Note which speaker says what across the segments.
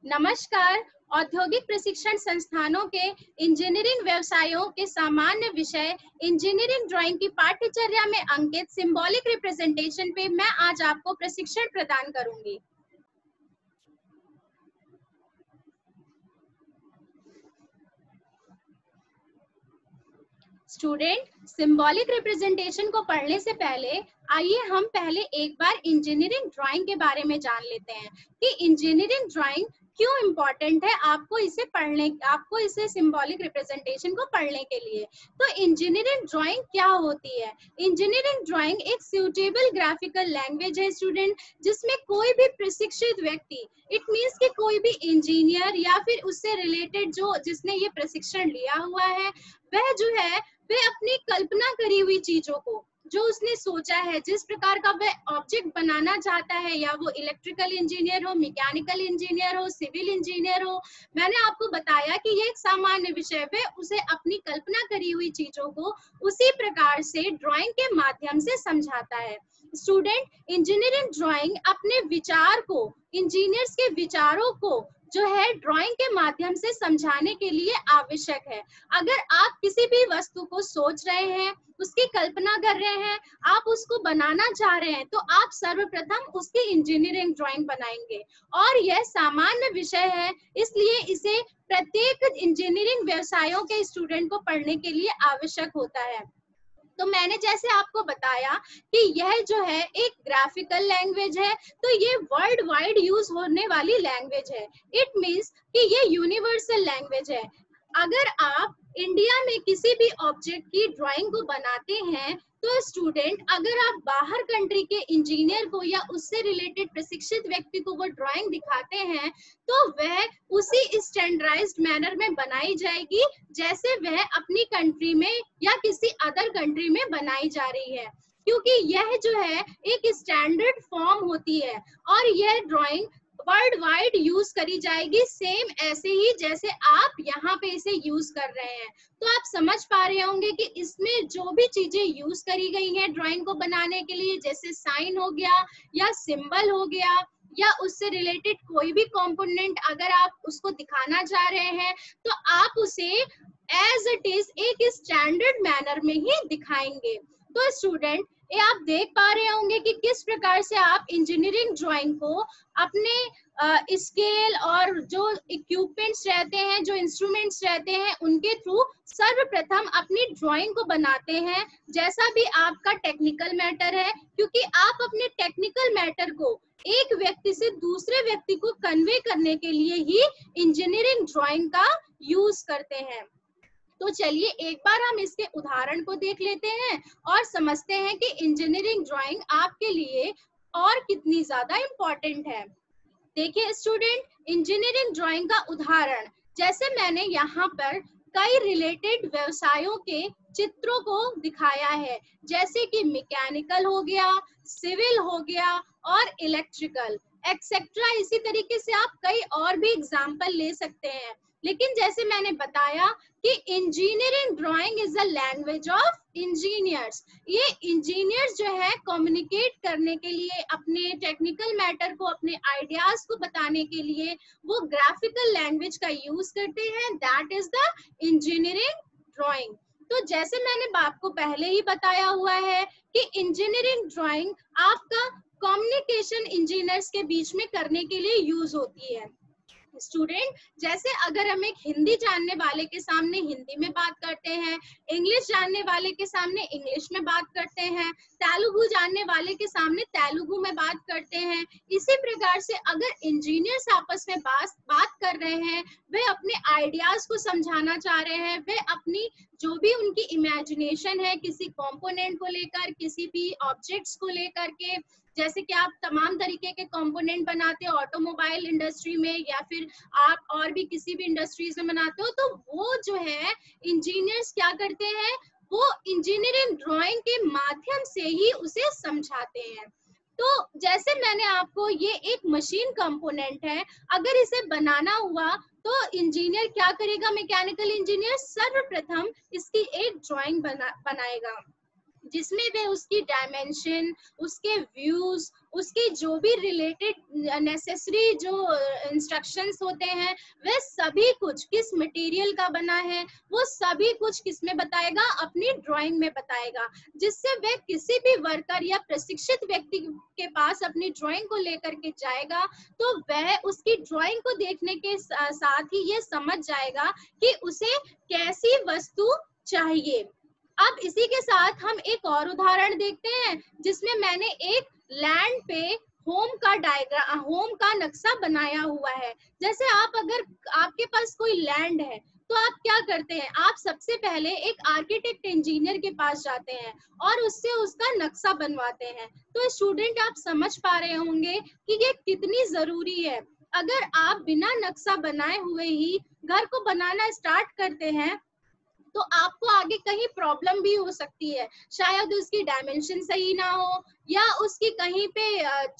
Speaker 1: नमस्कार। औद्योगिक प्रशिक्षण संस्थानों के इंजीनियरिंग व्यवसायों के सामान्य विषय इंजीनियरिंग ड्राइंग की पाठ्यचर्या में अंकित सिंबॉलिक रिप्रेजेंटेशन पे मैं आज आपको प्रशिक्षण प्रदान करूंगी। स्टूडेंट, सिंबॉलिक रिप्रेजेंटेशन को पढ़ने से पहले आइए हम पहले एक बार इंजीनियरिंग ड्राइंग के बारे में जान लेते हैं कि इंजीनियरिंग ड्राइंग क्यों इम्पोर्टेंट है आपको इसे सिंबॉलिक रिप्रेजेंटेशन को पढ़ने के लिए। तो इंजीनियरिंग ड्राइंग क्या होती है? इंजीनियरिंग ड्राइंग एक सूटेबल ग्राफिकल लैंग्वेज है स्टूडेंट, जिसमें कोई भी प्रशिक्षित व्यक्ति, इट मीन्स कि कोई भी इंजीनियर या फिर उससे रिलेटेड जिसने ये प्रशिक्षण लिया हुआ है, वह जो है वह अपनी कल्पना करी हुई चीजों को, जो उसने सोचा है, जिस प्रकार का वह ऑब्जेक्ट बनाना चाहता है, या वो इलेक्ट्रिकल इंजीनियर हो, मैकेनिकल इंजीनियर हो, सिविल इंजीनियर हो, मैंने आपको बताया कि ये एक सामान्य विषय है, उसे अपनी कल्पना करी हुई चीजों को उसी प्रकार से ड्राइंग के माध्यम से समझाता है। स्टूडेंट, इंजीनियरिंग ड्राइंग अपने विचार को, इंजीनियर्स के विचारों को जो है ड्राइंग के माध्यम से समझाने के लिए आवश्यक है। अगर आप किसी भी वस्तु को सोच रहे हैं, उसकी कल्पना कर रहे हैं, आप उसको बनाना चाह रहे हैं, तो आप सर्वप्रथम उसकी इंजीनियरिंग ड्राइंग बनाएंगे, और यह सामान्य विषय है, इसलिए इसे प्रत्येक इंजीनियरिंग व्यवसायों के स्टूडेंट को पढ़ने के लिए आवश्यक होता है। तो मैंने जैसे आपको बताया कि यह जो है एक ग्राफिकल लैंग्वेज है, तो ये वर्ल्ड वाइड यूज होने वाली लैंग्वेज है। इट मीन्स कि ये यूनिवर्सल लैंग्वेज है। अगर आप इंडिया में किसी भी ऑब्जेक्ट की ड्राइंग को बनाते हैं, तो स्टूडेंट, अगर आप बाहर कंट्री के इंजीनियर को या उससे रिलेटेड प्रशिक्षित व्यक्ति को वो ड्राइंग दिखाते हैं, तो वह उसी स्टैंडर्डाइज्ड मैनर में बनाई जाएगी जैसे वह अपनी कंट्री में या किसी अदर कंट्री में बनाई जा रही है, क्योंकि यह जो है एक स्टैंडर्ड फॉर्म होती है, और यह ड्राइंग वर्ल्ड वाइड यूज करी जाएगी, सेम ऐसे ही जैसे आप यहाँ पे इसे यूज कर रहे हैं। तो आप समझ पा रहे होंगे कि इसमें जो भी चीजें यूज करी गई हैं ड्राइंग को बनाने के लिए, जैसे साइन हो गया या सिंबल हो गया, या उससे रिलेटेड कोई भी कंपोनेंट अगर आप उसको दिखाना चाह रहे हैं, तो आप उसे एज इट इज एक स्टैंडर्ड मैनर में ही दिखाएंगे। तो स्टूडेंट, ये आप देख पा रहे होंगे कि किस प्रकार से आप इंजीनियरिंग ड्राइंग को अपने स्केल और जो इक्विपमेंट्स रहते हैं, जो इंस्ट्रूमेंट्स रहते हैं, उनके थ्रू सर्वप्रथम अपनी ड्राइंग को बनाते हैं, जैसा भी आपका टेक्निकल मैटर है, क्योंकि आप अपने टेक्निकल मैटर को एक व्यक्ति से दूसरे व्यक्ति को कन्वे करने के लिए ही इंजीनियरिंग ड्राइंग का यूज करते हैं। तो चलिए एक बार हम इसके उदाहरण को देख लेते हैं और समझते हैं कि इंजीनियरिंग ड्राइंग आपके लिए और कितनी ज्यादा इम्पोर्टेंट है। देखिए स्टूडेंट, इंजीनियरिंग ड्राइंग का उदाहरण, जैसे मैंने यहाँ पर कई रिलेटेड व्यवसायों के चित्रों को दिखाया है, जैसे कि मैकेनिकल हो गया, सिविल हो गया और इलेक्ट्रिकल एक्सेट्रा। इसी तरीके से आप कई और भी एग्जाम्पल ले सकते हैं। लेकिन जैसे मैंने बताया कि engineering drawing is the language of engineers. ये इंजीनियर्स जो है कम्युनिकेट करने के लिए, अपने टेक्निकल मैटर को, अपने आइडियाज को बताने के लिए वो ग्राफिकल लैंग्वेज का यूज करते हैं, that is the engineering drawing. तो जैसे मैंने आपको पहले ही बताया हुआ है कि इंजीनियरिंग ड्राइंग आपका कम्युनिकेशन इंजीनियर्स के बीच में करने के लिए यूज होती है। स्टूडेंट, जैसे अगर हम एक हिंदी जानने वाले के सामने हिंदी में बात करते हैं, इंग्लिश जानने वाले के सामने इंग्लिश में बात करते हैं, तेलुगु जानने वाले के सामने तेलुगु में बात करते हैं, इसी प्रकार से अगर इंजीनियर्स आपस में बात कर रहे हैं, वे अपने आइडियाज को समझाना चाह रहे हैं, वे अपनी जो भी उनकी इमेजिनेशन है किसी कंपोनेंट को लेकर, किसी भी ऑब्जेक्ट्स को लेकर के, जैसे कि आप तमाम तरीके के कंपोनेंट बनाते हो ऑटोमोबाइल इंडस्ट्री में, या फिर आप और भी किसी भी इंडस्ट्रीज में बनाते हो, तो वो जो है इंजीनियर्स क्या करते हैं, वो इंजीनियरिंग ड्राइंग के माध्यम से ही उसे समझाते हैं। तो जैसे मैंने आपको, ये एक मशीन कंपोनेंट है, अगर इसे बनाना हुआ तो इंजीनियर क्या करेगा, मैकेनिकल इंजीनियर सर्वप्रथम इसकी एक ड्राइंग बनाएगा। जिसमें वे उसकी डायमेंशन, उसके व्यूज, उसकी जो भी रिलेटेड नेसेसरी जो इंस्ट्रक्शंस होते हैं, वह सभी कुछ किस मटेरियल का बना है, वो सभी कुछ किस में बताएगा, अपनी ड्राइंग में बताएगा, जिससे वह किसी भी वर्कर या प्रशिक्षित व्यक्ति के पास अपनी ड्राइंग को लेकर के जाएगा तो वह उसकी ड्राइंग को देखने के साथ ही ये समझ जाएगा कि उसे कैसी वस्तु चाहिए। अब इसी के साथ हम एक और उदाहरण देखते हैं जिसमें मैंने एक लैंड पे होम का नक्शा बनाया हुआ है। जैसे अगर आपके पास कोई लैंड है तो आप क्या करते हैं, आप सबसे पहले एक आर्किटेक्ट इंजीनियर के पास जाते हैं और उससे उसका नक्शा बनवाते हैं। तो स्टूडेंट, आप समझ पा रहे होंगे कि ये कितनी जरूरी है। अगर आप बिना नक्शा बनाए हुए ही घर को बनाना स्टार्ट करते हैं तो आपको आगे कहीं प्रॉब्लम भी हो सकती है, शायद उसकी डायमेंशन सही ना हो या उसकी कहीं पे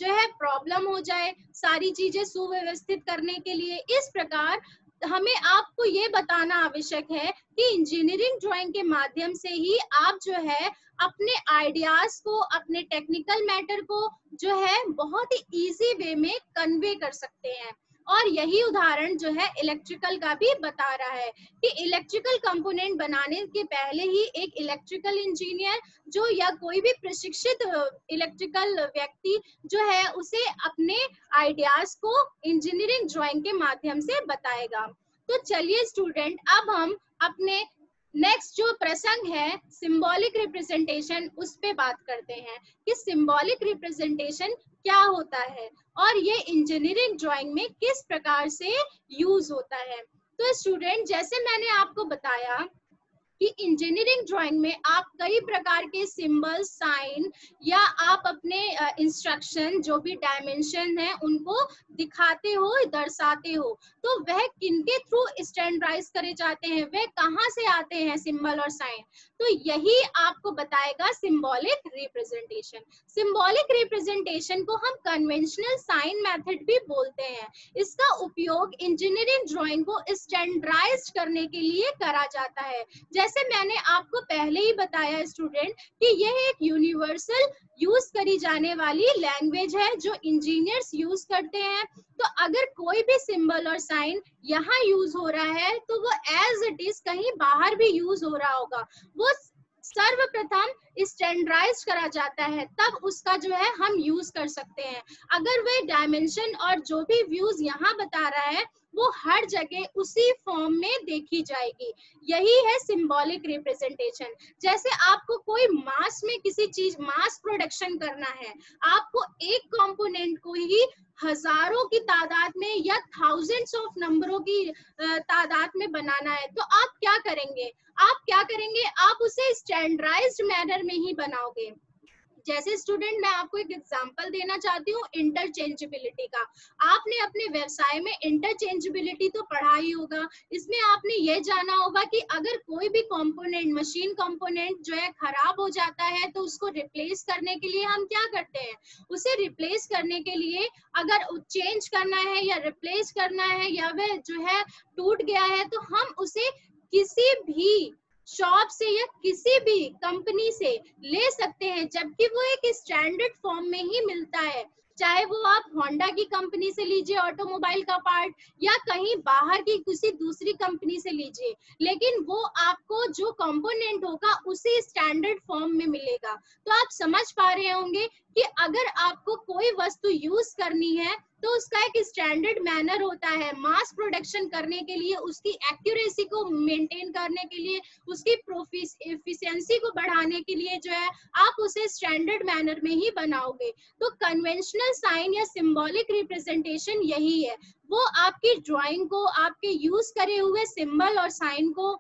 Speaker 1: जो है प्रॉब्लम हो जाए सारी चीजें सुव्यवस्थित करने के लिए। इस प्रकार हमें आपको ये बताना आवश्यक है कि इंजीनियरिंग ड्राइंग के माध्यम से ही आप जो है अपने आइडियाज को, अपने टेक्निकल मैटर को जो है बहुत ही इजी वे में कन्वे कर सकते हैं। और यही उदाहरण जो है इलेक्ट्रिकल का भी बता रहा है कि इलेक्ट्रिकल कंपोनेंट बनाने के पहले ही एक इलेक्ट्रिकल इंजीनियर जो या कोई भी प्रशिक्षित इलेक्ट्रिकल व्यक्ति जो है उसे अपने आइडियाज को इंजीनियरिंग ड्राइंग के माध्यम से बताएगा। तो चलिए स्टूडेंट, अब हम अपने नेक्स्ट जो प्रसंग है सिंबॉलिक रिप्रेजेंटेशन, उस पे बात करते हैं कि सिंबॉलिक रिप्रेजेंटेशन क्या होता है और ये इंजीनियरिंग ड्राइंग में किस प्रकार से यूज होता है। तो स्टूडेंट, जैसे मैंने आपको बताया कि इंजीनियरिंग ड्राइंग में आप कई प्रकार के सिंबल, साइन या आप अपने इंस्ट्रक्शन जो भी डायमेंशन है उनको दिखाते हो, दर्शाते हो। तो वह किनके थ्रू स्टैंडर्डाइज करे जाते हैं, वह कहाँ से आते हैं सिंबल और साइन, तो यही आपको बताएगा सिंबॉलिक रिप्रेजेंटेशन। सिंबॉलिक रिप्रेजेंटेशन को हम कन्वेंशनल साइन मेथड भी बोलते हैं। इसका उपयोग इंजीनियरिंग ड्राइंग को स्टैंडर्डाइज करने के लिए करा जाता है। जैसे मैंने आपको पहले ही बताया स्टूडेंट कि यह एक यूनिवर्सल यूज करी जाने वाली लैंग्वेज है जो इंजीनियर्स यूज करते हैं। तो अगर कोई भी सिंबल और साइन यहाँ यूज हो रहा है तो वो एज इट इज कहीं बाहर भी यूज हो रहा होगा, वो सर्वप्रथम स्टैंडर्डाइज करा जाता है, तब उसका जो है हम यूज कर सकते हैं। अगर वह डायमेंशन और जो भी व्यूज यहाँ बता रहा है वो हर जगह उसी फॉर्म में देखी जाएगी। यही है सिंबॉलिक रिप्रेजेंटेशन। जैसे आपको कोई मास में किसी चीज मास प्रोडक्शन करना है, आपको एक कंपोनेंट को ही हजारों की तादाद में या थाउजेंड्स ऑफ नंबरों की तादाद में बनाना है, तो आप क्या करेंगे, आप उसे स्टैंडर्डाइज्ड मैनर में ही बनाओगे। जैसे स्टूडेंट, मैं आपको एक एग्जांपल देना चाहती हूँ इंटरचेंजेबिलिटी का। आपने अपने व्यवसाय में इंटरचेंजेबिलिटी तो पढ़ा ही होगा। इसमें आपने ये जाना होगा कि अगर कोई भी कंपोनेंट, मशीन कंपोनेंट जो है खराब हो जाता है तो उसको रिप्लेस करने के लिए हम क्या करते हैं, उसे रिप्लेस करने के लिए अगर चेंज करना है या रिप्लेस करना है या वह जो है टूट गया है तो हम उसे किसी भी शॉप से या किसी भी कंपनी से ले सकते हैं, जबकि वो एक स्टैंडर्ड फॉर्म में ही मिलता है। चाहे वो आप होंडा की कंपनी से लीजिए ऑटोमोबाइल का पार्ट या कहीं बाहर की किसी दूसरी कंपनी से लीजिए, लेकिन वो आपको जो कंपोनेंट होगा उसी स्टैंडर्ड फॉर्म में मिलेगा। तो आप समझ पा रहे होंगे कि अगर आपको कोई वस्तु यूज करनी है तो उसका एक स्टैंडर्ड मैनर होता है। मास प्रोडक्शन करने के लिए, उसकी एक्यूरेसी को मेंटेन करने के लिए, उसकी एफिशिएंसी को बढ़ाने के लिए जो है आप उसे स्टैंडर्ड मैनर में ही बनाओगे। तो कन्वेंशनल साइन या सिंबॉलिक रिप्रेजेंटेशन यही है, वो आपकी ड्राइंग को, आपके यूज करे हुए सिंबल और साइन को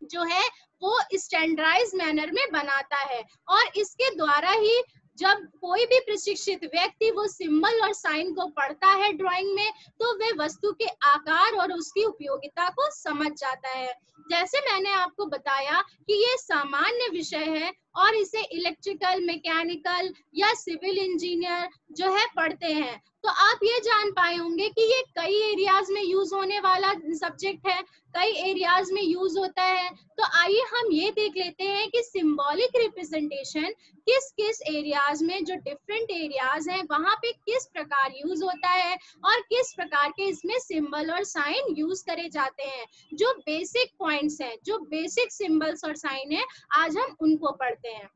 Speaker 1: जो है वो स्टैंडर्डाइज मैनर में बनाता है। और इसके द्वारा ही जब कोई भी प्रशिक्षित व्यक्ति वो सिंबल और साइन को पढ़ता है ड्राइंग में, तो वह वस्तु के आकार और उसकी उपयोगिता को समझ जाता है। जैसे मैंने आपको बताया कि ये सामान्य विषय है और इसे इलेक्ट्रिकल, मैकेनिकल या सिविल इंजीनियर जो है पढ़ते हैं। तो आप ये जान पाए होंगे कि ये कई एरियाज में यूज होने वाला सब्जेक्ट है, कई एरियाज में यूज होता है। तो आइए हम ये देख लेते हैं कि सिंबॉलिक रिप्रेजेंटेशन किस किस एरियाज में, जो डिफरेंट एरियाज हैं वहां पे किस प्रकार यूज होता है और किस प्रकार के इसमें सिंबल और साइन यूज करे जाते हैं। जो बेसिक पॉइंट्स हैं, जो बेसिक सिंबल्स और साइन है, आज हम उनको पढ़ते हैं।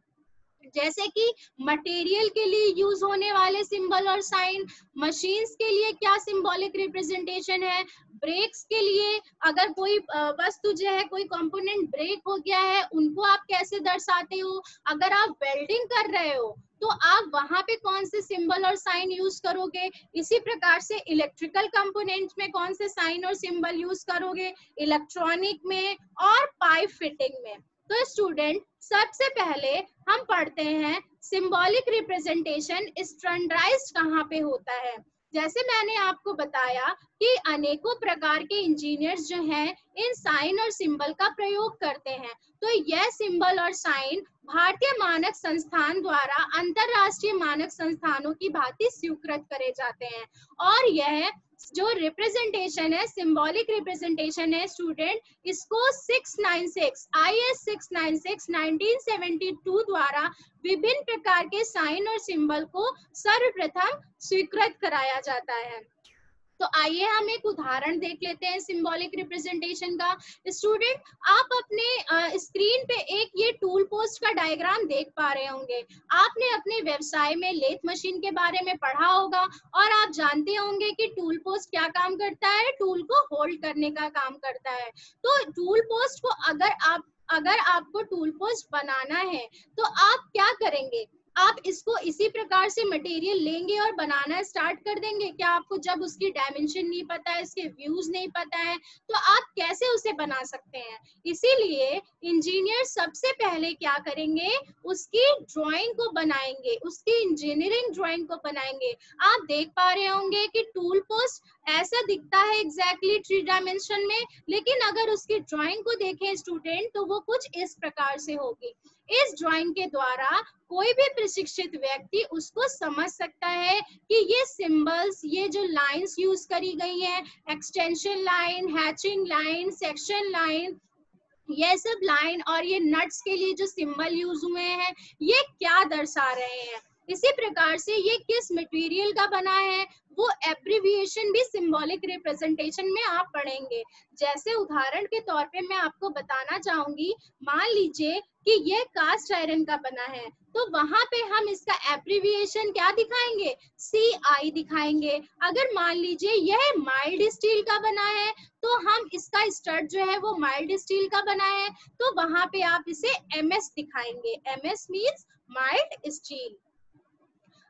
Speaker 1: जैसे कि मटेरियल के लिए यूज होने वाले सिंबल और साइन, मशीन्स के लिए क्या सिंबॉलिक रिप्रेजेंटेशन है, ब्रेक्स के लिए अगर कोई वस्तु जो है, कोई कंपोनेंट ब्रेक हो गया है, उनको आप कैसे दर्शाते हो, अगर आप वेल्डिंग कर रहे हो तो आप वहां पे कौन से सिंबल और साइन यूज करोगे, इसी प्रकार से इलेक्ट्रिकल कंपोनेंट्स में कौन से साइन और सिंबल यूज करोगे, इलेक्ट्रॉनिक में और पाइप फिटिंग में। तो स्टूडेंट, सबसे पहले हम पढ़ते हैं सिंबॉलिक रिप्रेजेंटेशन स्टैंडर्डाइज्ड कहाँ पे होता है। जैसे मैंने आपको बताया कि अनेकों प्रकार के इंजीनियर्स जो हैं इन साइन और सिंबल का प्रयोग करते हैं। तो यह सिंबल और साइन भारतीय मानक संस्थान द्वारा अंतरराष्ट्रीय मानक संस्थानों की भांति स्वीकृत करे जाते हैं। और यह जो रिप्रेजेंटेशन है, सिंबॉलिक रिप्रेजेंटेशन है स्टूडेंट, इसको 696 IS 696 1972 द्वारा विभिन्न प्रकार के साइन और सिंबल को सर्वप्रथम स्वीकृत कराया जाता है। तो आइए हम एक उदाहरण देख लेते हैं सिंबॉलिक रिप्रेजेंटेशन का। स्टूडेंट, आप अपने स्क्रीन पे एक ये टूल पोस्ट का डायग्राम देख पा रहे होंगे। आपने अपने व्यवसाय में लेथ मशीन के बारे में पढ़ा होगा और आप जानते होंगे कि टूल पोस्ट क्या काम करता है, टूल को होल्ड करने का काम करता है। तो टूल पोस्ट को अगर आपको टूल पोस्ट बनाना है तो आप क्या करेंगे, आप इसको इसी प्रकार से मटेरियल लेंगे और बनाना स्टार्ट कर देंगे क्या? आपको जब उसकी डायमेंशन नहीं पता है, इसके व्यूज नहीं पता है, तो आप कैसे उसे बना सकते हैं? इसीलिए इंजीनियर सबसे पहले क्या करेंगे, उसकी ड्राइंग को बनाएंगे, उसकी इंजीनियरिंग ड्राइंग को बनाएंगे। आप देख पा रहे होंगे कि टूल पोस्ट ऐसा दिखता है एग्जैक्टली 3 डायमेंशन में, लेकिन अगर उसकी ड्राइंग को देखें स्टूडेंट तो वो कुछ इस प्रकार से होगी। इस ड्राइंग के द्वारा कोई भी प्रशिक्षित व्यक्ति उसको समझ सकता है कि ये सिंबल्स, ये जो लाइंस यूज करी गई हैं, extension line, hatching line, section line, ये सब लाइन और ये नट्स के लिए जो सिंबल यूज हुए हैं, ये क्या दर्शा रहे हैं। इसी प्रकार से ये किस मटेरियल का बना है, वो एब्रिविएशन भी सिंबॉलिक रिप्रेजेंटेशन में आप पढ़ेंगे। जैसे उदाहरण के तौर पे मैं आपको बताना चाहूंगी, मान लीजिए कि ये कास्ट आयरन का बना है, तो वहां पे हम इसका एब्रिविएशन क्या दिखाएंगे, CI दिखाएंगे। अगर मान लीजिए यह माइल्ड स्टील का बना है तो हम इसका स्टड जो है वो माइल्ड स्टील का बना है, तो वहां पे आप इसे MS दिखाएंगे। MS means mild steel.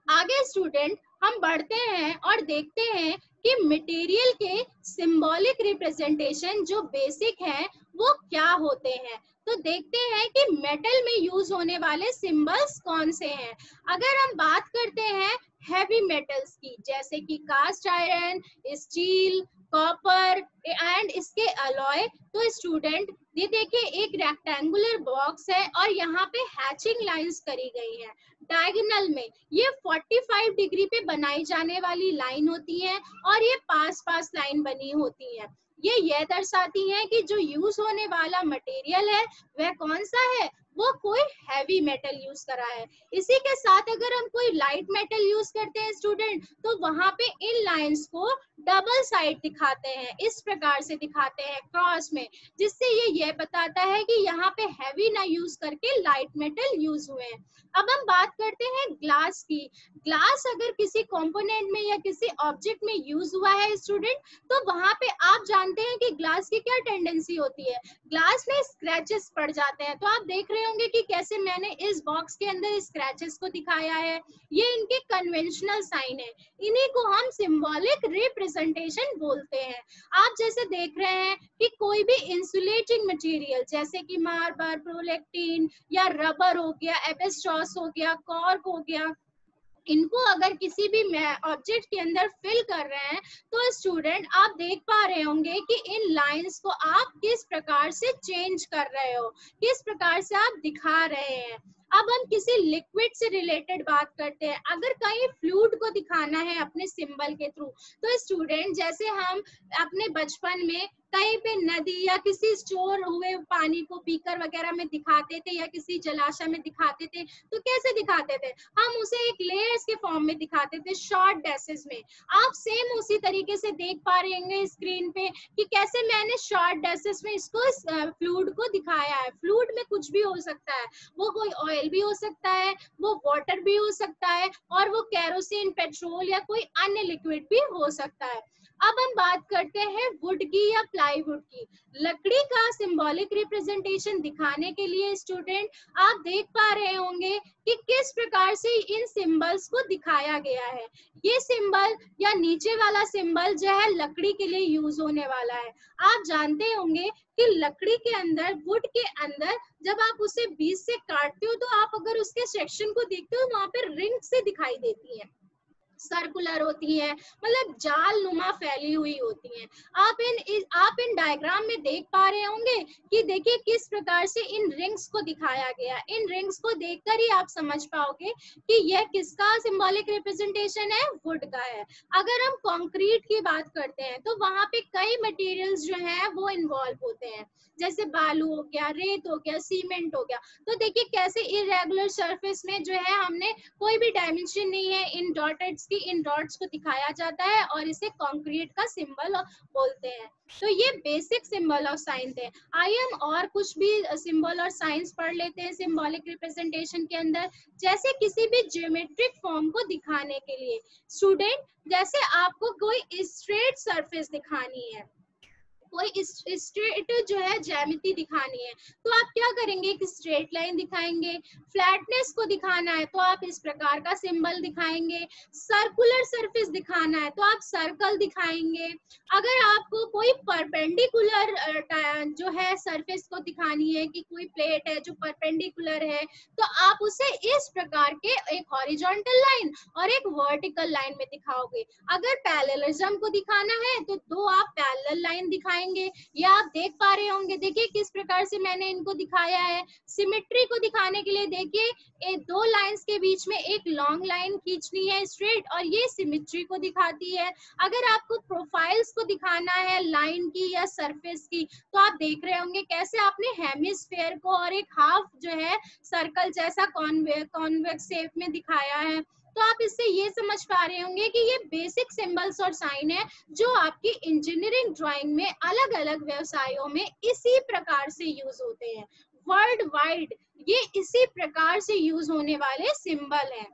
Speaker 1: आगे स्टूडेंट हम बढ़ते हैं और देखते हैं कि मटेरियल के सिंबॉलिक रिप्रेजेंटेशन जो बेसिक है वो क्या होते हैं। तो देखते हैं कि मेटल में यूज होने वाले सिंबल्स कौन से हैं। अगर हम बात करते हैं हैवी मेटल्स की, जैसे कि cast iron, steel, copper and इसके अलॉय, तो स्टूडेंट ये देखिए एक रेक्टेंगुलर बॉक्स है और यहाँ पे हैचिंग लाइंस करी गई हैं डायगोनल में। ये 45 डिग्री पे बनाई जाने वाली लाइन होती है और ये पास पास लाइन बनी होती है। ये दर्शाती है कि जो यूज होने वाला मटेरियल है वह कौन सा है, वो कोई हैवी मेटल यूज करा है। इसी के साथ अगर हम कोई लाइट मेटल यूज करते हैं स्टूडेंट, तो वहां पे इन लाइंस को डबल साइड दिखाते हैं, इस प्रकार से दिखाते हैं क्रॉस में, जिससे ये बताता है कि यहाँ पे हैवी ना यूज करके लाइट मेटल यूज हुए हैं। अब हम बात करते हैं ग्लास की। ग्लास अगर किसी कंपोनेंट में या किसी ऑब्जेक्ट में यूज हुआ है स्टूडेंट, तो वहां पे आप जानते हैं कि ग्लास की क्या टेंडेंसी होती है, ग्लास में स्क्रैचेस पड़ जाते हैं। तो आप देख रहे होंगे कि कैसे मैंने इस बॉक्स के अंदर स्क्रैचेस को दिखाया है, ये इनके कन्वेंशनल साइन है, इन्हीं को हम सिंबॉलिक रिप्रेजेंटेशन बोलते हैं। आप जैसे देख रहे हैं कि कोई भी इंसुलेटिंग मटेरियल जैसे कि मार्बर, प्रोलेक्टिन या रबर हो गया, एबेस्टॉस हो गया, कॉर्क हो गया, इनको अगर किसी भी ऑब्जेक्ट के अंदर फिल कर रहे हैं तो स्टूडेंट आप देख पा रहे होंगे कि इन लाइंस को आप किस प्रकार से चेंज कर रहे हो, किस प्रकार से आप दिखा रहे हैं। अब हम किसी लिक्विड से रिलेटेड बात करते हैं। अगर कहीं फ्लूइड को दिखाना है अपने सिंबल के थ्रू, तो स्टूडेंट जैसे हम अपने बचपन में कहीं पे नदी या किसी स्टोर हुए पानी को बीकर वगैरह में दिखाते थे या किसी जलाशय में दिखाते थे, तो कैसे दिखाते थे, हम उसे एक लेयर्स के फॉर्म में दिखाते थे, शॉर्ट डैशेस में। आप सेम उसी तरीके से देख पा रहे होंगे स्क्रीन पे कि कैसे मैंने शॉर्ट डैशेस में इसको फ्लूइड को दिखाया है। फ्लूइड में कुछ भी हो सकता है, वो कोई ऑयल भी हो सकता है, वो वाटर भी हो सकता है, और वो केरोसिन, पेट्रोल या कोई अन्य लिक्विड भी हो सकता है। अब हम बात करते हैं वुड की या प्लाईवुड की। लकड़ी का सिंबॉलिक रिप्रेजेंटेशन दिखाने के लिए स्टूडेंट आप देख पा रहे होंगे कि किस प्रकार से इन सिंबल्स को दिखाया गया है। ये सिंबल या नीचे वाला सिंबल जो है लकड़ी के लिए यूज होने वाला है। आप जानते होंगे कि लकड़ी के अंदर, वुड के अंदर, जब आप उसे बीच से काटते हो तो आप अगर उसके सेक्शन को देखते हो वहां पर रिंग से दिखाई देती है, सर्कुलर होती है, मतलब जाल नुमा फैली हुई होती हैं। आप इन डायग्राम में देख पा रहे होंगे कि देखिए किस प्रकार से इन रिंग्स को दिखाया गया। इन रिंग्स को देखकर ही आप समझ पाओगे कि यह किसका सिंबॉलिक रिप्रेजेंटेशन है, वुड का है। अगर हम कंक्रीट की बात करते हैं तो वहां पे कई मटेरियल्स जो हैं वो इन्वॉल्व होते हैं, जैसे बालू हो गया, रेत हो गया, सीमेंट हो गया। तो देखिए कैसे इरेगुलर सरफेस में जो है हमने कोई भी डायमेंशन नहीं है, इन डॉटेड्स की, इन डॉट्स को दिखाया जाता है और इसे कंक्रीट का सिंबल बोलते हैं। तो ये बेसिक सिंबल ऑफ साइन थे। आइए हम और कुछ भी सिंबल और साइंस पढ़ लेते हैं सिंबॉलिक रिप्रेजेंटेशन के अंदर। जैसे किसी भी ज्योमेट्रिक फॉर्म को दिखाने के लिए स्टूडेंट, जैसे आपको कोई स्ट्रेट सरफेस दिखानी है, कोई स्ट्रेट जो है ज्यामिति दिखानी है, तो आप क्या करेंगे, एक स्ट्रेट लाइन दिखाएंगे। फ्लैटनेस को दिखाना है तो आप इस प्रकार का सिंबल दिखाएंगे। सर्कुलर सरफेस दिखाना है तो आप सर्कल दिखाएंगे। अगर आपको कोई परपेंडिकुलर जो है सरफेस को दिखानी है, कि कोई प्लेट है जो परपेंडिकुलर है, तो आप उसे इस प्रकार के एक हॉरिजॉन्टल लाइन और एक वर्टिकल लाइन में दिखाओगे। अगर पैरेललिज्म को दिखाना है तो दो आप पैरेलल लाइन दिखाएंगे। या आप देख पा रहे होंगे, देखिए किस प्रकार से मैंने इनको दिखाया है। सिमेट्री को दिखाने के लिए देखिए दो लाइंस के बीच में एक लॉन्ग लाइन खींचनी है स्ट्रेट, और ये सिमेट्री को दिखाती है। अगर आपको प्रोफाइल्स को दिखाना है लाइन की या सरफेस की, तो आप देख रहे होंगे कैसे आपने हेमिस्फेयर को और एक हाफ जो है सर्कल जैसा कॉन्वेक्स शेप में दिखाया है। तो आप इससे ये समझ पा रहे होंगे कि ये बेसिक सिंबल्स और साइन है जो आपकी इंजीनियरिंग ड्राइंग में अलग अलग व्यवसायों में इसी प्रकार से यूज होते हैं। वर्ल्ड वाइड ये इसी प्रकार से यूज होने वाले सिंबल हैं।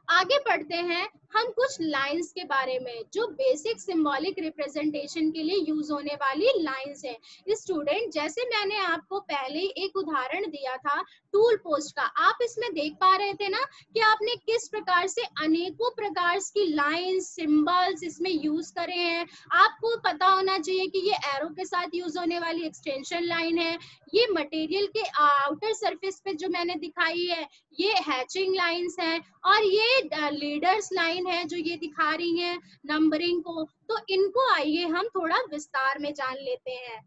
Speaker 1: आगे पढ़ते हैं हम कुछ लाइंस के बारे में, जो बेसिक सिंबॉलिक रिप्रेजेंटेशन के लिए यूज होने वाली लाइंस हैं। स्टूडेंट, जैसे मैंने आपको पहले एक उदाहरण दिया था टूल पोस्ट का, आप इसमें देख पा रहे थे ना कि आपने किस प्रकार से अनेकों प्रकार की लाइंस, सिंबल्स इसमें यूज करे हैं। आपको पता होना चाहिए कि ये एरो के साथ यूज होने वाली एक्सटेंशन लाइन है, ये मटेरियल के आउटर सरफेस पे जो मैंने दिखाई है ये हैचिंग लाइंस हैं, और ये लीडर्स लाइन है जो ये दिखा रही है नंबरिंग को। तो इनको आइए हम थोड़ा विस्तार में जान लेते हैं।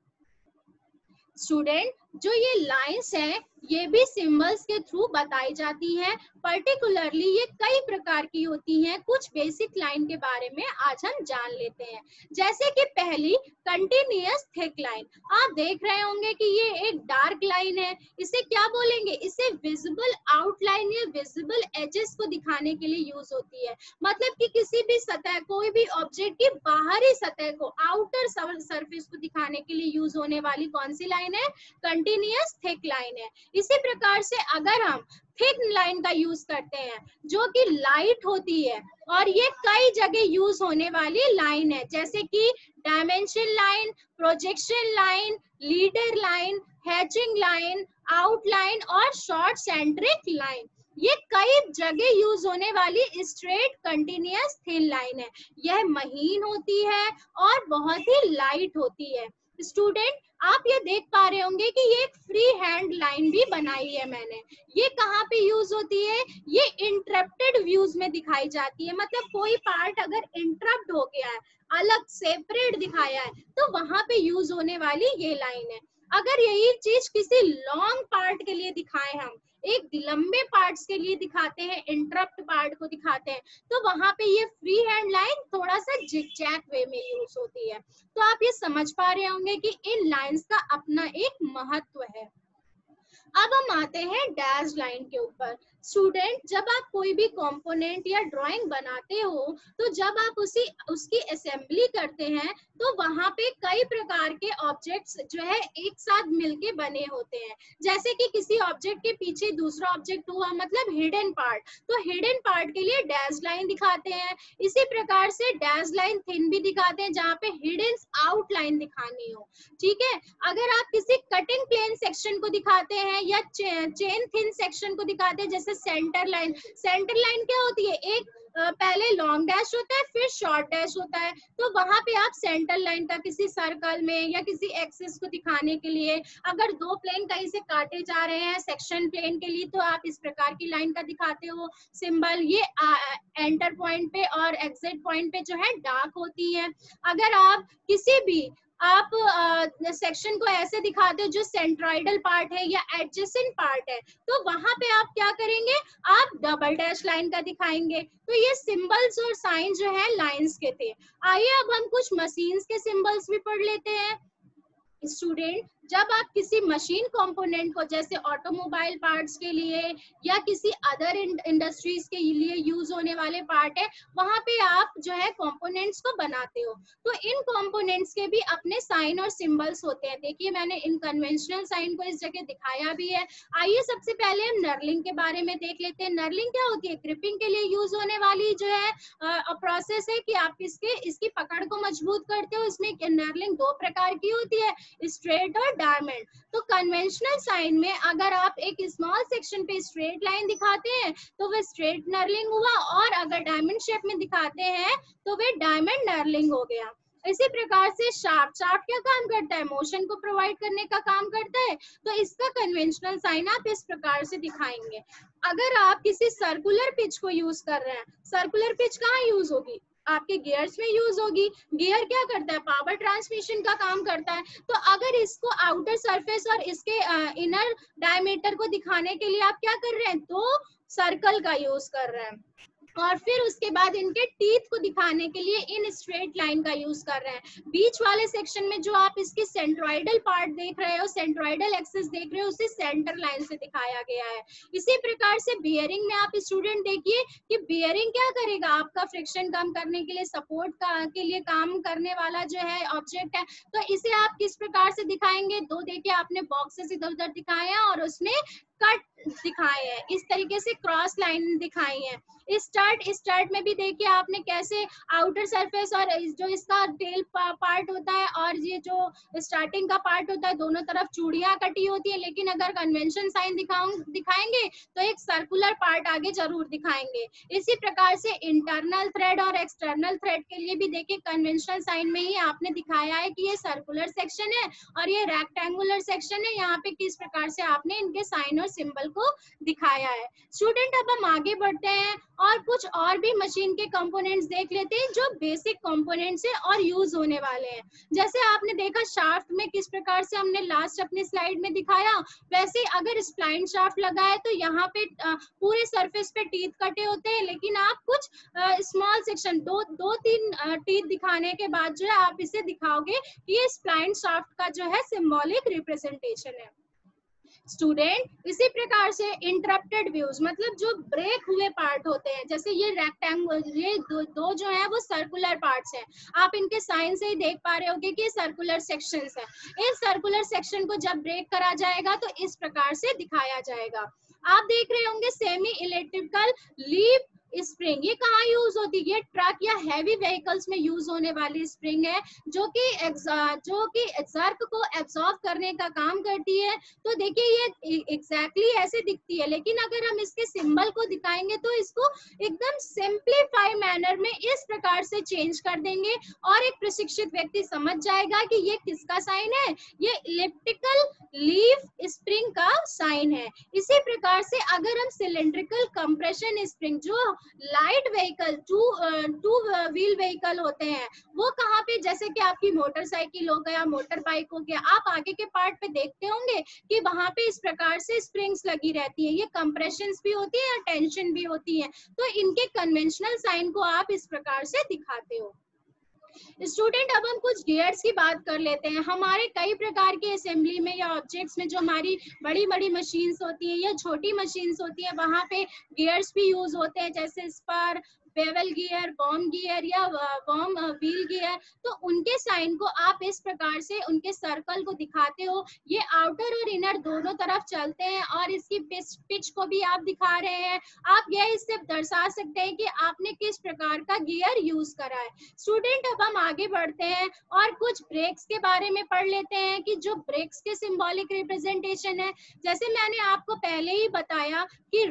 Speaker 1: स्टूडेंट, जो ये लाइंस हैं ये भी सिंबल्स के थ्रू बताई जाती हैं। पर्टिकुलरली ये कई प्रकार की होती हैं। कुछ बेसिक लाइन के बारे में आज हम जान लेते हैं। जैसे कि पहली, कंटिन्यूअस थिक लाइन। आप देख रहे होंगे कि ये एक डार्क लाइन है, इसे क्या बोलेंगे, इसे विजिबल आउटलाइन या विजिबल एजेस को दिखाने के लिए यूज होती है। मतलब कि किसी भी सतह, कोई भी ऑब्जेक्ट की बाहरी सतह को, आउटर सरफेस को दिखाने के लिए यूज होने वाली कौन सी लाइन है, कंटिन्यूअस थिक लाइन है। इसी प्रकार से अगर हम थिक लाइन का यूज करते हैं जो कि लाइट होती है, और ये कई जगह यूज होने वाली लाइन है, जैसे कि dimension line, projection line, leader line, hatching line, outline और शॉर्ट सेंट्रिक लाइन। ये कई जगह यूज होने वाली स्ट्रेट कंटिन्यूअस थिन लाइन है। यह महीन होती है और बहुत ही लाइट होती है। स्टूडेंट आप ये देख पा रहे होंगे कि ये एक फ्री हैंड लाइन भी बनाई है मैंने। ये कहाँ पे यूज होती है? ये इंटरप्टेड व्यूज में दिखाई जाती है। मतलब कोई पार्ट अगर इंटरप्ट हो गया है, अलग सेपरेट दिखाया है, तो वहां पे यूज होने वाली ये लाइन है। अगर यही चीज किसी लॉन्ग पार्ट के लिए दिखाएं, हम एक लंबे पार्ट्स के लिए दिखाते हैं, इंटरप्ट पार्ट को दिखाते हैं, तो वहां पे ये फ्री हैंड लाइन थोड़ा सा जिगजैग वे में यूज होती है। तो आप ये समझ पा रहे होंगे कि इन लाइंस का अपना एक महत्व है। अब हम आते हैं डैश लाइन के ऊपर। स्टूडेंट जब आप कोई भी कंपोनेंट या ड्राइंग बनाते हो, तो जब आप उसकी असेंबली करते हैं, तो वहां पे कई प्रकार के ऑब्जेक्ट्स जो है एक साथ मिलके बने होते हैं। जैसे कि किसी ऑब्जेक्ट के पीछे दूसरा ऑब्जेक्ट हुआ, मतलब हिडन पार्ट, तो हिडन पार्ट के लिए डैश लाइन दिखाते हैं। इसी प्रकार से डैश लाइन थिन भी दिखाते हैं, जहाँ पे हिडन आउटलाइन दिखानी हो। ठीक है, अगर आप किसी कटिंग प्लेन सेक्शन को दिखाते हैं या चेन थिन सेक्शन को दिखाते हैं, जैसे सेंटर लाइन। सेंटर लाइन क्या होती है? एक पहले लॉन्ग डैश होता है, फिर शॉर्ट डैश होता है। तो वहां पे आप सेंटर लाइन का किसी सर्कल में या किसी एक्सिस को दिखाने के लिए, अगर दो प्लेन कहीं से काटे जा रहे हैं सेक्शन प्लेन के लिए, तो आप इस प्रकार की लाइन का दिखाते हो सिंबल। ये एंटर पॉइंट पे और एग्जिट पॉइंट पे जो है डार्क होती है। अगर आप किसी भी आप सेक्शन को ऐसे दिखाते हो जो सेंट्रोइडल पार्ट है या एडजेसेंट पार्ट है, तो वहां पे आप क्या करेंगे? आप डबल डैश लाइन का दिखाएंगे। तो ये सिंबल्स और साइन जो है लाइंस के थे। आइए अब हम कुछ मशीन्स के सिंबल्स भी पढ़ लेते हैं। स्टूडेंट जब आप किसी मशीन कंपोनेंट को, जैसे ऑटोमोबाइल पार्ट्स के लिए या किसी अदर इंडस्ट्रीज के लिए यूज होने वाले पार्ट है, वहां पे आप जो है कंपोनेंट्स को बनाते हो, तो इन कंपोनेंट्स के भी अपने साइन और सिंबल्स होते हैं। देखिए मैंने इन कन्वेंशनल साइन को इस जगह दिखाया भी है। आइए सबसे पहले हम नर्लिंग के बारे में देख लेते हैं। नर्लिंग क्या होती है? ग्रिपिंग के लिए यूज होने वाली जो है प्रोसेस है कि आप इसकी पकड़ को मजबूत करते हो। इसमें नर्लिंग दो प्रकार की होती है, स्ट्रेट और डायमंड। तो कन्वेंशनल साइन में अगर आप एक स्मॉल सेक्शन पे स्ट्रेट लाइन दिखाते हैं, तो वह स्ट्रेट नर्लिंग हुआ, और अगर डायमंड शेप में दिखाते हैं तो वह डायमंड नर्लिंग हो गया। इसी प्रकार से शार्प क्या काम करता है? मोशन को प्रोवाइड करने का काम करता है। तो इसका कन्वेंशनल साइन आप इस प्रकार से दिखाएंगे। अगर आप किसी सर्कुलर पिच को यूज कर रहे हैं, सर्कुलर पिच कहाँ यूज होगी? आपके गियर्स में यूज होगी। गियर क्या करता है? पावर ट्रांसमिशन का काम करता है। तो अगर इसको आउटर सरफेस और इसके इनर डायमीटर को दिखाने के लिए आप क्या कर रहे हैं? दो सर्कल का यूज कर रहे हैं, और फिर उसके बाद इनके टीथ को दिखाने के लिए इन स्ट्रेट लाइन का यूज कर रहे हैं। बीच वाले सेक्शन में जो आप इसकी सेंट्रोइडल पार्ट देख रहे हो, सेंट्रोइडल एक्सिस देख रहे हो, उसे सेंटर लाइन से दिखाया गया है। इसी प्रकार से बियरिंग में आप स्टूडेंट देखिए कि बियरिंग क्या करेगा? आपका फ्रिक्शन कम करने के लिए, सपोर्ट के लिए काम करने वाला जो है ऑब्जेक्ट है। तो इसे आप किस प्रकार से दिखाएंगे? दो देखिए आपने बॉक्सेस इधर उधर दिखाए हैं और उसमें कट दिखाए हैं, इस तरीके से क्रॉस लाइन दिखाई है। स्टार्ट में भी देखिए आपने कैसे आउटर सरफेस और जो इसका टेल पार्ट होता है और ये जो स्टार्टिंग का पार्ट होता है, दोनों तरफ चूड़ियां कटी होती है। लेकिन अगर कन्वेंशन साइन दिखाएंगे तो एक सर्कुलर पार्ट आगे जरूर दिखाएंगे। इसी प्रकार से इंटरनल थ्रेड और एक्सटर्नल थ्रेड के लिए भी देखिए कन्वेंशनल साइन में ही आपने दिखाया है कि ये सर्कुलर सेक्शन है और ये रेक्टेंगुलर सेक्शन है। यहाँ पे किस प्रकार से आपने इनके साइन और सिंबल को दिखाया है। स्टूडेंट अब हम आगे बढ़ते हैं और कुछ और भी मशीन के कंपोनेंट्स देख लेते हैं जो बेसिक कंपोनेंट्स है और यूज होने वाले हैं। जैसे आपने देखा शाफ्ट में किस प्रकार से हमने लास्ट अपनी स्लाइड में दिखाया, वैसे अगर स्प्लाइन शाफ्ट लगा है तो यहाँ पे पूरे सरफेस पे टीथ कटे होते हैं, लेकिन आप कुछ स्मॉल सेक्शन दो तीन टीथ दिखाने के बाद जो है आप इसे दिखाओगे कि ये स्प्लाइन शाफ्ट का जो है सिंबॉलिक रिप्रेजेंटेशन है। स्टूडेंट इसी प्रकार से इंटरप्टेड व्यूज, मतलब जो ब्रेक हुए पार्ट होते हैं, जैसे ये रेक्टेंगल, ये दो जो है वो सर्कुलर पार्ट्स हैं। आप इनके साइन से ही देख पा रहे होगे कि सर्कुलर सेक्शंस है। इस सर्कुलर सेक्शन को जब ब्रेक करा जाएगा तो इस प्रकार से दिखाया जाएगा। आप देख रहे होंगे सेमी इलेक्ट्रिकल लीप स्प्रिंग, ये कहाँ यूज होती है? ये ट्रक या हैवी व्हीकल्स में यूज होने वाली स्प्रिंग है, जो कि एक्सर्क को एब्सॉर्ब करने का काम करती है। तो देखिए ये एग्जैक्टली ऐसे दिखती है, लेकिन अगर हम इसके सिंबल को दिखाएंगे तो इसको एकदम सिंप्लीफाई मैनर में इस प्रकार से चेंज कर देंगे और एक प्रशिक्षित व्यक्ति समझ जाएगा कि ये किसका साइन है, ये इलिप्टिकल लीफ स्प्रिंग का साइन है। इसी प्रकार से अगर हम सिलेंड्रिकल कंप्रेशन स्प्रिंग, जो light vehicle two wheel vehicle होते हैं, वो कहाँ पे, जैसे कि आपकी मोटरसाइकिल हो गया, मोटर बाइक हो गया, आप आगे के पार्ट पे देखते होंगे कि वहां पे इस प्रकार से स्प्रिंग्स लगी रहती है, ये कंप्रेशन भी होती है और टेंशन भी होती है। तो इनके कन्वेंशनल साइन को आप इस प्रकार से दिखाते हो। स्टूडेंट, अब हम कुछ गियर्स की बात कर लेते हैं। हमारे कई प्रकार के असेंबली में या ऑब्जेक्ट्स में जो हमारी बड़ी बड़ी मशीन्स होती है या छोटी मशीन्स होती है, वहां पे गियर्स भी यूज होते हैं, जैसे spur, bevel gear, worm gear या बॉम व्हील गियर। तो उनके साइन को आप इस प्रकार से उनके सर्कल को दिखाते हो। ये आउटर और इनर दोनों तरफ चलते हैं और इसकी पिच को भी आप दिखा रहे हैं। आप यह इससे दर्शा सकते हैं कि आपने किस प्रकार का गियर यूज करा है। स्टूडेंट, अब हम आगे बढ़ते हैं और कुछ ब्रेक्स के बारे में पढ़ लेते हैं कि जो ब्रेक्स के सिंबॉलिक रिप्रेजेंटेशन है। जैसे मैंने आपको पहले ही बताया कि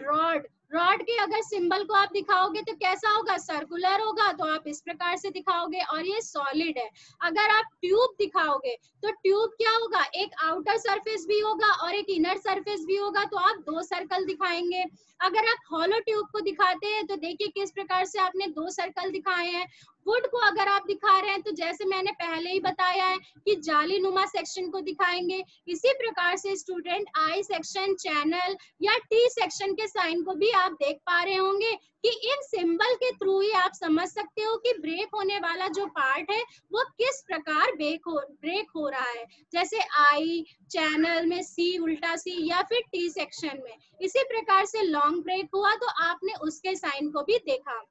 Speaker 1: रॉड के अगर सिंबल को आप दिखाओगे तो कैसा होगा? सर्कुलर होगा, तो आप इस प्रकार से दिखाओगे और ये सॉलिड है। अगर आप ट्यूब दिखाओगे तो ट्यूब क्या होगा? एक आउटर सरफेस भी होगा और एक इनर सरफेस भी होगा, तो आप दो सर्कल दिखाएंगे। अगर आप हॉलो ट्यूब को दिखाते हैं तो देखिए किस प्रकार से आपने दो सर्कल दिखाए हैं। वुड को अगर आप दिखा रहे हैं तो जैसे मैंने पहले ही बताया है कि जाली नुमा सेक्शन को दिखाएंगे। इसी प्रकार से स्टूडेंट आई सेक्शन, चैनल या टी सेक्शन के साइन को भी आप देख पा रहे होंगे कि इन सिंबल के थ्रू ही आप समझ सकते हो कि ब्रेक होने वाला जो पार्ट है वो किस प्रकार ब्रेक हो रहा है। जैसे आई चैनल में सी, उल्टा सी, या फिर टी सेक्शन में। इसी प्रकार से लॉन्ग ब्रेक हुआ तो आपने उसके साइन को भी देखा।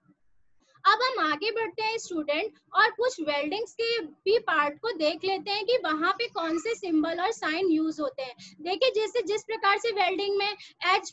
Speaker 1: अब हम आगे बढ़ते हैं स्टूडेंट और कुछ वेल्डिंग्स के भी पार्ट को देख लेते हैं कि वहां पे कौन से सिंबल और साइन यूज होते हैं। देखिए जैसे जिस प्रकार से वेल्डिंग में H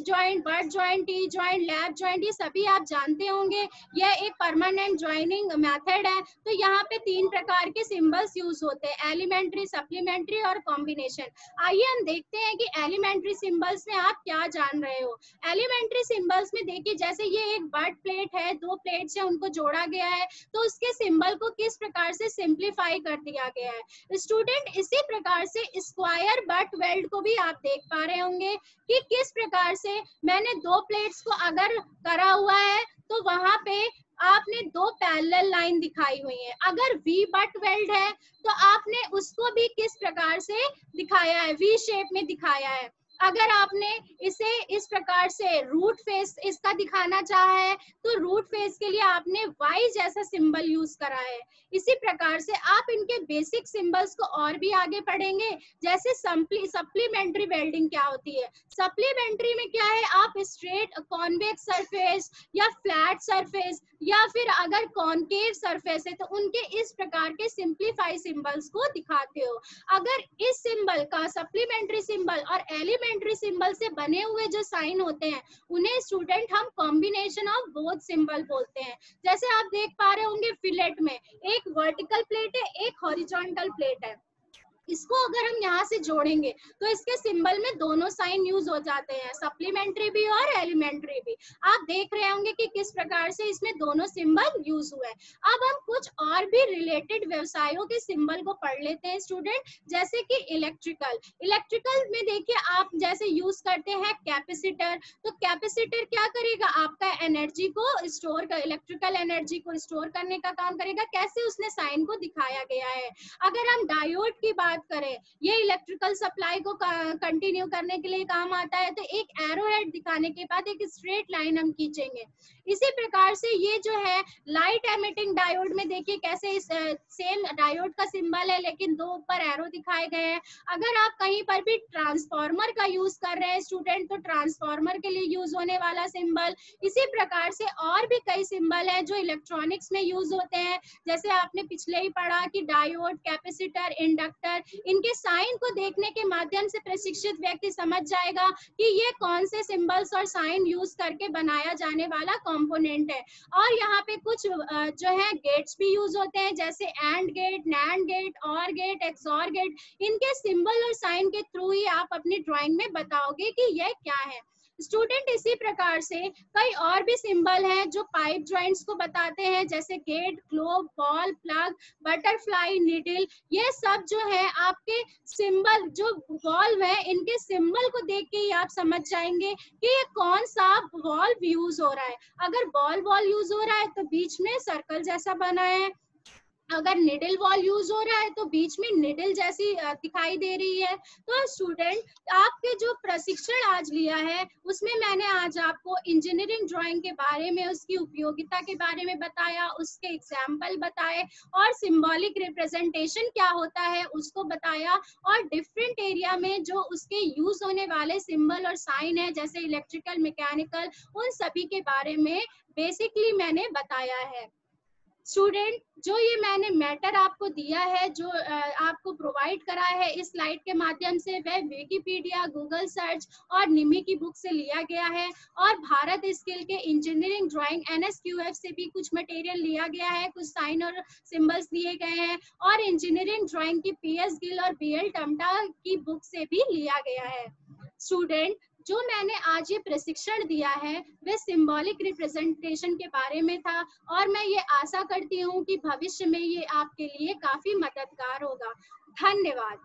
Speaker 1: joint, butt joint, T joint, lap joint, ये सभी आप जानते होंगे। यह एक परमानेंट ज्वाइनिंग मेथड है। तो यहाँ पे तीन प्रकार के सिंबल्स यूज होते हैं, एलिमेंट्री, सप्लीमेंट्री और कॉम्बिनेशन। आइए हम देखते हैं कि एलिमेंट्री सिंबल्स में आप क्या जान रहे हो। एलिमेंट्री सिंबल्स में देखिए जैसे ये एक बट प्लेट है, दो प्लेट से उनको जोड़ा गया है, तो उसके सिंबल को किस प्रकार से सिंप्लीफाई कर दिया गया है। स्टूडेंट, इसी प्रकार से स्क्वायर बट वेल्ड को भी आप देख पा रहे होंगे कि किस प्रकार से मैंने दो प्लेट्स को अगर करा हुआ है तो वहां पे आपने दो पैरेलल लाइन दिखाई हुई है। अगर वी बट वेल्ड है तो आपने उसको भी किस प्रकार से दिखाया है? वी शेप में दिखाया है। अगर आपने इसे इस प्रकार से रूट फेस इसका दिखाना चाहा है तो रूट फेस के लिए आपने वाई जैसा सिंबल यूज करा है। इसी प्रकार से आप इनके बेसिक सिंबल्स को और भी आगे पढ़ेंगे। जैसे सप्लीमेंट्री वेल्डिंग क्या होती है? सप्लीमेंट्री में क्या है? आप स्ट्रेट कॉन्वेक्स सरफेस या फ्लैट सरफेस या फिर अगर कॉनकेव सरफेस है तो उनके इस प्रकार के सिंप्लीफाई सिंबल्स को दिखाते हो। अगर इस सिंबल का सप्लीमेंट्री सिंबल और एलिमेंट्री सिंबल से बने हुए जो साइन होते हैं उन्हें स्टूडेंट हम कॉम्बिनेशन ऑफ बोथ सिंबल बोलते हैं। जैसे आप देख पा रहे होंगे फिलेट में एक वर्टिकल प्लेट है, एक हॉरिजॉन्टल प्लेट है। इसको अगर हम यहाँ से जोड़ेंगे तो इसके सिंबल में दोनों साइन यूज हो जाते हैं, सप्लीमेंट्री भी और एलिमेंट्री भी। आप देख रहे होंगे कि किस प्रकार से इसमें दोनों सिंबल यूज हुए हैं। अब हम कुछ और भी रिलेटेड व्यवसायों के सिंबल को पढ़ लेते हैं स्टूडेंट। जैसे कि इलेक्ट्रिकल में देखिए आप जैसे यूज करते हैं कैपेसिटर। तो कैपेसिटर क्या करेगा? आपका एनर्जी को स्टोर कर, इलेक्ट्रिकल एनर्जी को स्टोर करने का काम करेगा। कैसे? उसने साइन को दिखाया गया है। अगर हम डायोड की बात करें, ये इलेक्ट्रिकल सप्लाई को कंटिन्यू करने के लिए काम आता है। तो एक एरो हेड दिखाने के बाद एक स्ट्रेट लाइन हम खींचेंगे। इसी प्रकार से ये जो है लाइट एमिटिंग डायोड में देखिए कैसे सेम डायोड का सिंबल है लेकिन दो ऊपर एरो दिखाए गए हैं। अगर आप कहीं पर भी ट्रांसफार्मर का यूज कर रहे हैं स्टूडेंट तो ट्रांसफार्मर के लिए यूज होने वाला सिंबल। इसी प्रकार से और भी कई सिंबल है जो इलेक्ट्रॉनिक्स में यूज होते हैं। जैसे आपने पिछले ही पढ़ा कि डायोड, कैपेसिटर, इंडक्टर, इनके साइन को देखने के माध्यम से प्रशिक्षित व्यक्ति समझ जाएगा कि ये कौन से सिंबल्स और साइन यूज करके बनाया जाने वाला कंपोनेंट है। और यहाँ पे कुछ जो है गेट्स भी यूज होते हैं, जैसे एंड गेट, नैंड गेट, और गेट, एक्सऑर गेट। इनके सिंबल और साइन के थ्रू ही आप अपनी ड्राइंग में बताओगे कि यह क्या है। स्टूडेंट इसी प्रकार से कई और भी सिंबल हैं जो पाइप जॉइंट्स को बताते हैं, जैसे gate, globe, ball, plug, butterfly, needle. ये सब जो है आपके सिंबल, जो वॉल्व है, इनके सिंबल को देख के ही आप समझ जाएंगे कि ये कौन सा वॉल्व यूज हो रहा है। अगर बॉल वॉल यूज हो रहा है तो बीच में सर्कल जैसा बना है, अगर निडल वॉल यूज हो रहा है तो बीच में निडल जैसी दिखाई दे रही है। तो स्टूडेंट, आपके जो प्रशिक्षण आज लिया है उसमें मैंने आज आपको इंजीनियरिंग ड्राइंग के बारे में, उसकी उपयोगिता के बारे में बताया, उसके एग्जाम्पल बताए, और सिंबॉलिक रिप्रेजेंटेशन क्या होता है उसको बताया, और डिफरेंट एरिया में जो उसके यूज होने वाले सिंबल और साइन है, जैसे इलेक्ट्रिकल, मैकेनिकल, उन सभी के बारे में बेसिकली मैंने बताया है। स्टूडेंट, जो ये मैंने मैटर आपको दिया है, जो आपको प्रोवाइड करा है इस स्लाइड के माध्यम से, वह विकिपीडिया, गूगल सर्च और निमी की बुक से लिया गया है, और भारत स्किल के इंजीनियरिंग ड्राइंग NSQF से भी कुछ मटेरियल लिया गया है, कुछ साइन और सिंबल्स दिए गए हैं, और इंजीनियरिंग ड्राइंग की PS गिल और BL टमटा की बुक से भी लिया गया है। स्टूडेंट, जो मैंने आज ये प्रशिक्षण दिया है वह सिंबॉलिक रिप्रेजेंटेशन के बारे में था, और मैं ये आशा करती हूँ कि भविष्य में ये आपके लिए काफी मददगार होगा। धन्यवाद।